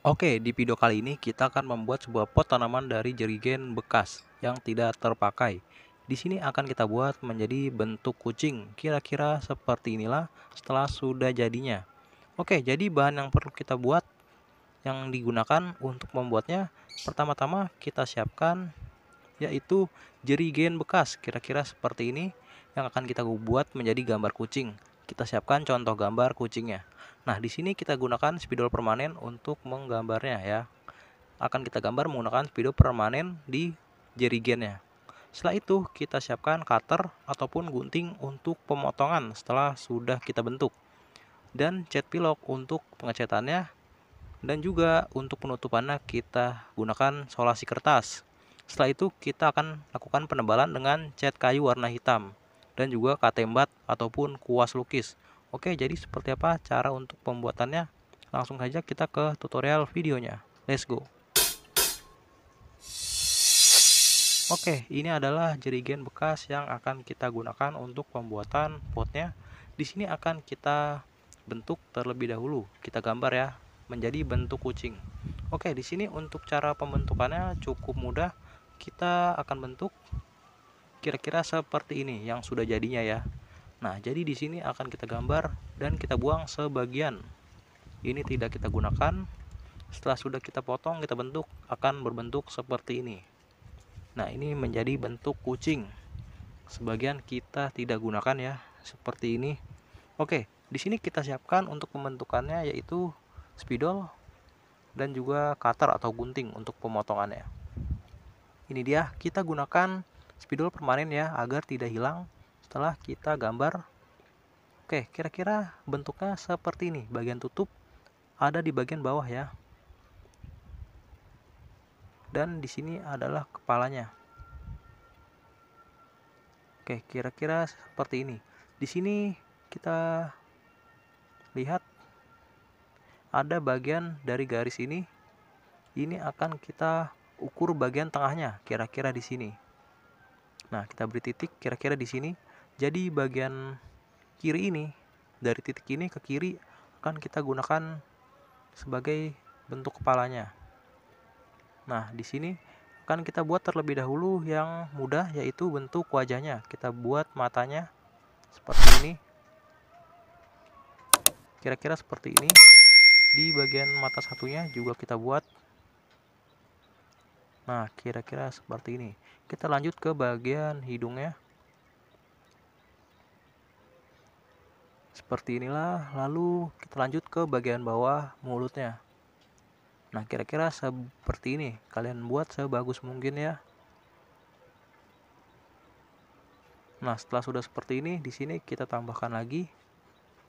Oke, di video kali ini kita akan membuat sebuah pot tanaman dari jerigen bekas yang tidak terpakai. Di sini akan kita buat menjadi bentuk kucing, kira-kira seperti inilah setelah sudah jadinya. Oke, jadi bahan yang perlu kita buat yang digunakan untuk membuatnya, pertama-tama kita siapkan yaitu jerigen bekas, kira-kira seperti ini yang akan kita buat menjadi gambar kucing. Kita siapkan contoh gambar kucingnya. Nah, di sini kita gunakan spidol permanen untuk menggambarnya ya. Akan kita gambar menggunakan spidol permanen di jerigennya. Setelah itu, kita siapkan cutter ataupun gunting untuk pemotongan setelah sudah kita bentuk. Dan cat pilok untuk pengecatannya, dan juga untuk penutupannya kita gunakan solasi kertas. Setelah itu kita akan lakukan penebalan dengan cat kayu warna hitam dan juga katembat ataupun kuas lukis. Oke, jadi seperti apa cara untuk pembuatannya? Langsung saja kita ke tutorial videonya. Let's go. Oke, ini adalah jerigen bekas yang akan kita gunakan untuk pembuatan potnya. Di sini akan kita bentuk terlebih dahulu. Kita gambar ya, menjadi bentuk kucing. Oke, di sini untuk cara pembentukannya cukup mudah. Kita akan bentuk kira-kira seperti ini yang sudah jadinya ya. Nah, jadi di sini akan kita gambar dan kita buang sebagian. Ini tidak kita gunakan. Setelah sudah kita potong, kita bentuk akan berbentuk seperti ini. Nah, ini menjadi bentuk kucing. Sebagian kita tidak gunakan ya, seperti ini. Oke, di sini kita siapkan untuk pembentukannya yaitu spidol dan juga cutter atau gunting untuk pemotongannya. Ini dia, kita gunakan spidol permanen ya agar tidak hilang setelah kita gambar. Oke, kira-kira bentuknya seperti ini. Bagian tutup ada di bagian bawah ya. Dan di sini adalah kepalanya. Oke, kira-kira seperti ini. Di sini kita lihat ada bagian dari garis ini. Ini akan kita ukur bagian tengahnya, kira-kira di sini. Nah, kita beri titik kira-kira di sini. Jadi bagian kiri ini, dari titik ini ke kiri akan kita gunakan sebagai bentuk kepalanya. Nah, di sini akan kita buat terlebih dahulu yang mudah yaitu bentuk wajahnya. Kita buat matanya seperti ini. Kira-kira seperti ini. Di bagian mata satunya juga kita buat. Nah, kira-kira seperti ini. Kita lanjut ke bagian hidungnya. Seperti inilah, lalu kita lanjut ke bagian bawah mulutnya. Nah, kira-kira seperti ini. Kalian buat sebagus mungkin ya. Nah, setelah sudah seperti ini, di sini kita tambahkan lagi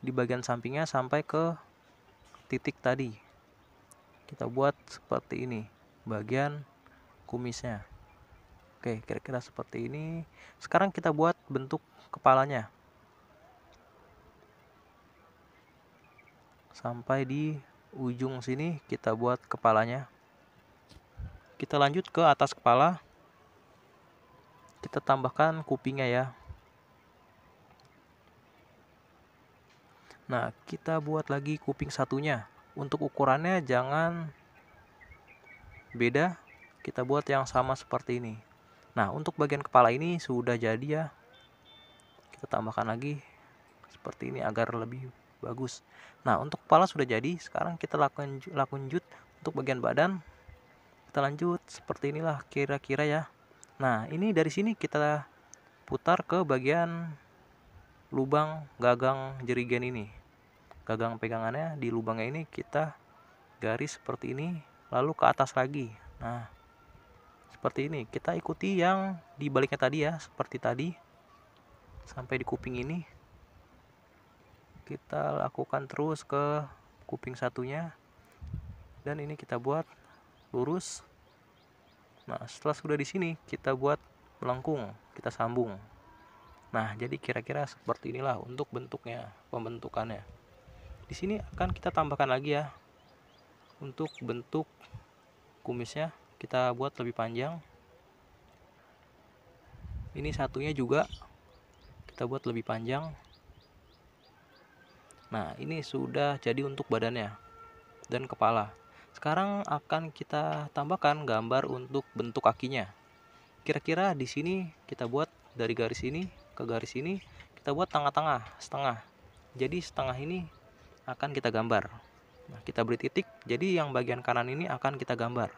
di bagian sampingnya sampai ke titik tadi. Kita buat seperti ini, bagian kumisnya. Oke, kira-kira seperti ini. Sekarang kita buat bentuk kepalanya. Sampai di ujung sini kita buat kepalanya. Kita lanjut ke atas kepala. Kita tambahkan kupingnya ya. Nah, kita buat lagi kuping satunya. Untuk ukurannya jangan beda, kita buat yang sama seperti ini. Nah, untuk bagian kepala ini sudah jadi ya. Kita tambahkan lagi seperti ini agar lebih bagus. Nah, untuk kepala sudah jadi. Sekarang kita lanjut untuk bagian badan. Kita lanjut seperti inilah kira-kira ya. Nah, ini dari sini kita putar ke bagian lubang gagang jerigen ini. Gagang pegangannya di lubangnya ini kita garis seperti ini, lalu ke atas lagi. Nah, seperti ini. Kita ikuti yang di baliknya tadi ya, seperti tadi. Sampai di kuping ini. Kita lakukan terus ke kuping satunya. Dan ini kita buat lurus. Nah, setelah sudah di sini, kita buat melengkung, kita sambung. Nah, jadi kira-kira seperti inilah untuk bentuknya, pembentukannya. Di sini akan kita tambahkan lagi ya. Untuk bentuk kumisnya, kita buat lebih panjang. Ini satunya juga kita buat lebih panjang. Nah, ini sudah jadi untuk badannya dan kepala. Sekarang akan kita tambahkan gambar untuk bentuk kakinya. Kira-kira di sini kita buat dari garis ini ke garis ini, kita buat tengah-tengah, setengah. Jadi setengah ini akan kita gambar. Nah, kita beri titik, jadi yang bagian kanan ini akan kita gambar.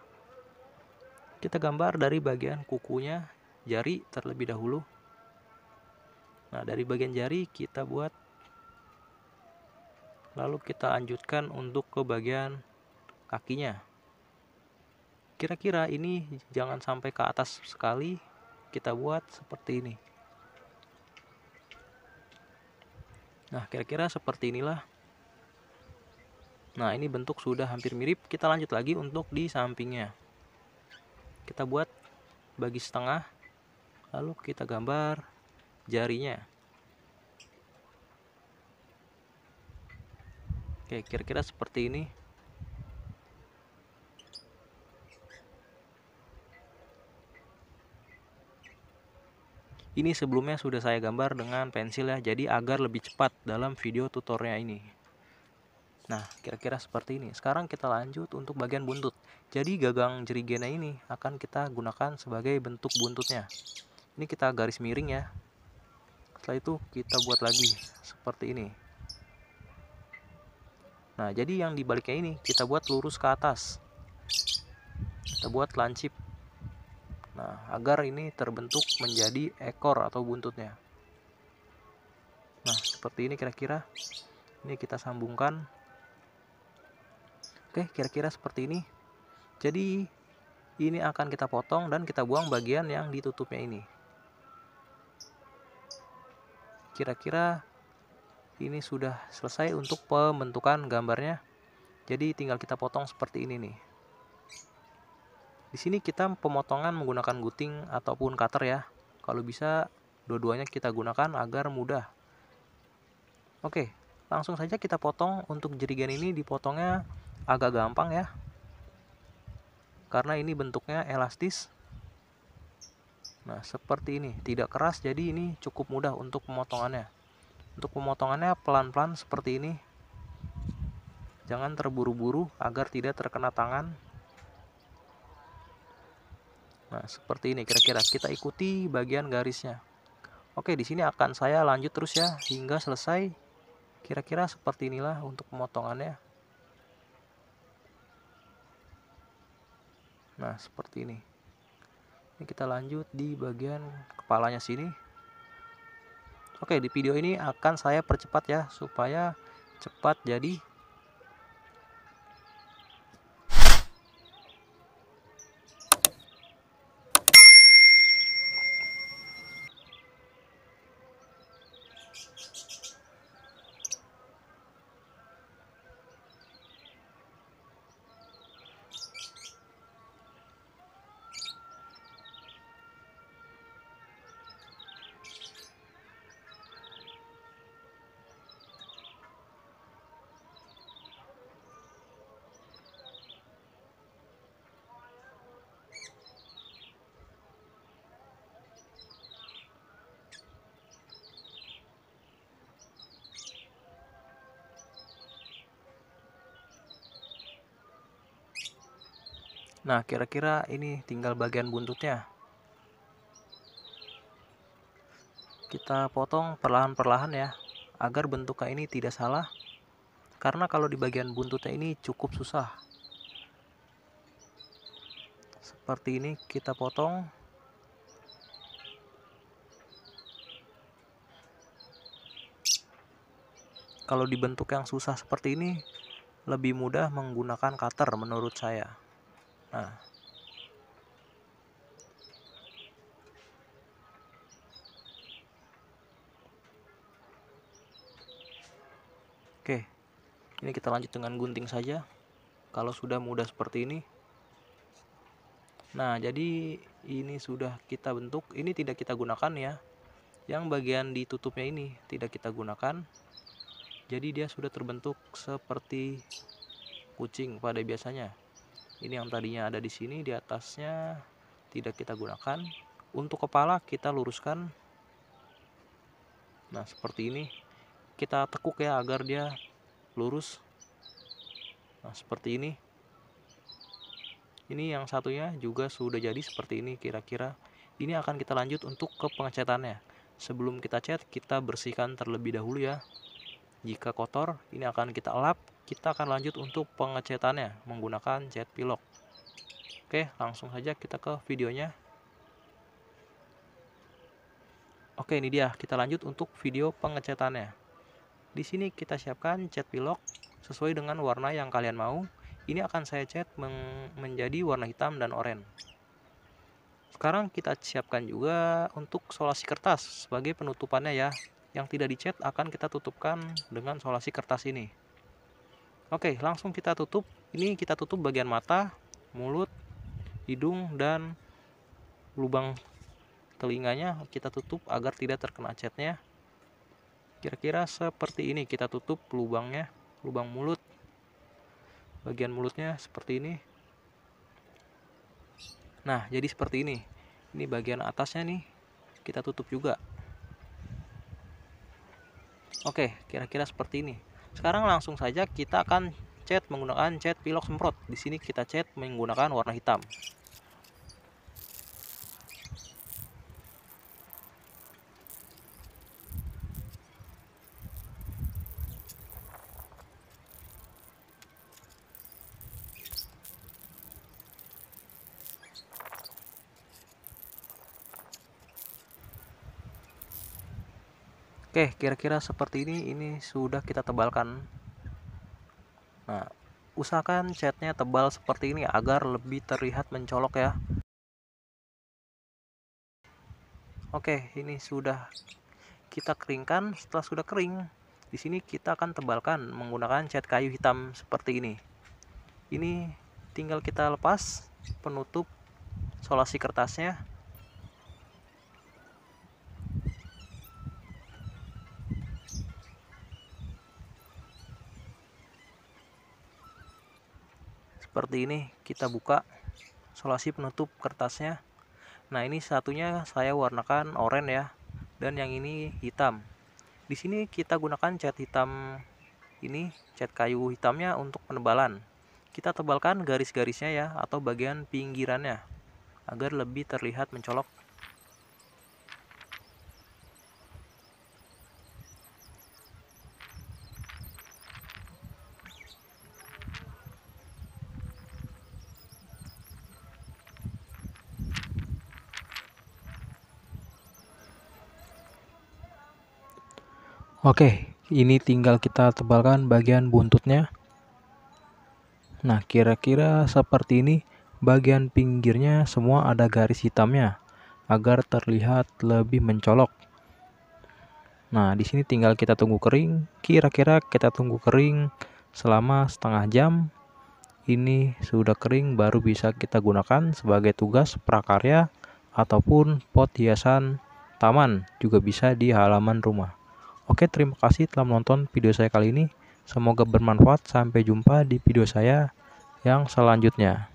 Kita gambar dari bagian kukunya, jari terlebih dahulu. Nah, dari bagian jari kita buat, lalu kita lanjutkan untuk ke bagian kakinya. Kira-kira ini jangan sampai ke atas sekali, kita buat seperti ini. Nah, kira-kira seperti inilah. Nah, ini bentuk sudah hampir mirip. Kita lanjut lagi untuk di sampingnya. Kita buat bagi setengah, lalu kita gambar jarinya. Oke, kira-kira seperti ini. Ini sebelumnya sudah saya gambar dengan pensil ya, jadi agar lebih cepat dalam video tutorial ini. Nah, kira-kira seperti ini. Sekarang kita lanjut untuk bagian buntut. Jadi gagang jerigena ini akan kita gunakan sebagai bentuk buntutnya. Ini kita garis miring ya. Setelah itu kita buat lagi seperti ini. Nah, jadi yang dibaliknya ini kita buat lurus ke atas. Kita buat lancip. Nah, agar ini terbentuk menjadi ekor atau buntutnya. Nah, seperti ini kira-kira. Ini kita sambungkan. Oke, kira-kira seperti ini. Jadi, ini akan kita potong dan kita buang bagian yang ditutupnya ini. Kira-kira ini sudah selesai untuk pembentukan gambarnya. Jadi, tinggal kita potong seperti ini nih. Di sini kita pemotongan menggunakan gunting ataupun cutter ya. Kalau bisa dua-duanya kita gunakan agar mudah. Oke, langsung saja kita potong. Untuk jerigen ini dipotongnya agak gampang ya. Karena ini bentuknya elastis. Nah, seperti ini. Tidak keras, jadi ini cukup mudah untuk pemotongannya. Untuk pemotongannya pelan-pelan seperti ini. Jangan terburu-buru agar tidak terkena tangan. Nah, seperti ini kira-kira. Kita ikuti bagian garisnya. Oke, di sini akan saya lanjut terus ya hingga selesai. Kira-kira seperti inilah untuk pemotongannya. Nah, seperti ini. Ini kita lanjut di bagian kepalanya sini. Oke, di video ini akan saya percepat ya supaya cepat jadi. Nah, kira-kira ini tinggal bagian buntutnya. Kita potong perlahan-perlahan ya, agar bentuknya ini tidak salah. Karena kalau di bagian buntutnya ini cukup susah. Seperti ini kita potong. Kalau dibentuk yang susah seperti ini, lebih mudah menggunakan cutter menurut saya. Nah, oke, ini kita lanjut dengan gunting saja. Kalau sudah mudah seperti ini. Nah, jadi ini sudah kita bentuk. Ini tidak kita gunakan ya. Yang bagian ditutupnya ini tidak kita gunakan. Jadi dia sudah terbentuk seperti kucing pada biasanya. Ini yang tadinya ada di sini di atasnya tidak kita gunakan. Untuk kepala kita luruskan. Nah, seperti ini. Kita tekuk ya agar dia lurus. Nah, seperti ini. Ini yang satunya juga sudah jadi seperti ini kira-kira. Ini akan kita lanjut untuk ke pengecatannya. Sebelum kita cat, kita bersihkan terlebih dahulu ya. Jika kotor, ini akan kita elap. Kita akan lanjut untuk pengecatannya menggunakan cat pilok. Oke, langsung saja kita ke videonya. Oke, ini dia. Kita lanjut untuk video pengecatannya. Di sini kita siapkan cat pilok sesuai dengan warna yang kalian mau. Ini akan saya cat menjadi warna hitam dan oranye. Sekarang kita siapkan juga untuk solasi kertas sebagai penutupannya ya. Yang tidak dicat akan kita tutupkan dengan solasi kertas ini. Oke, langsung kita tutup. Ini kita tutup bagian mata, mulut, hidung, dan lubang telinganya kita tutup agar tidak terkena catnya. Kira-kira seperti ini kita tutup lubangnya, lubang mulut. Bagian mulutnya seperti ini. Nah, jadi seperti ini. Ini bagian atasnya nih, kita tutup juga. Oke, kira-kira seperti ini. Sekarang langsung saja kita akan cat menggunakan cat pilok semprot. Di sini kita cat menggunakan warna hitam. Oke, kira-kira seperti ini sudah kita tebalkan. Nah, usahakan catnya tebal seperti ini agar lebih terlihat mencolok ya. Oke, ini sudah kita keringkan. Setelah sudah kering, di sini kita akan tebalkan menggunakan cat kayu hitam seperti ini. Ini tinggal kita lepas penutup solasi kertasnya. Seperti ini, kita buka solasi penutup kertasnya. Nah, ini satunya saya warnakan oranye ya, dan yang ini hitam. Di sini kita gunakan cat hitam ini, cat kayu hitamnya untuk penebalan. Kita tebalkan garis-garisnya ya, atau bagian pinggirannya agar lebih terlihat mencolok. Oke, ini tinggal kita tebalkan bagian buntutnya. Nah, kira-kira seperti ini. Bagian pinggirnya semua ada garis hitamnya agar terlihat lebih mencolok. Nah, di sini tinggal kita tunggu kering. Kira-kira kita tunggu kering selama setengah jam. Ini sudah kering, baru bisa kita gunakan sebagai tugas prakarya ataupun pot hiasan taman, juga bisa di halaman rumah. Oke, terima kasih telah menonton video saya kali ini. Semoga bermanfaat. Sampai jumpa di video saya yang selanjutnya.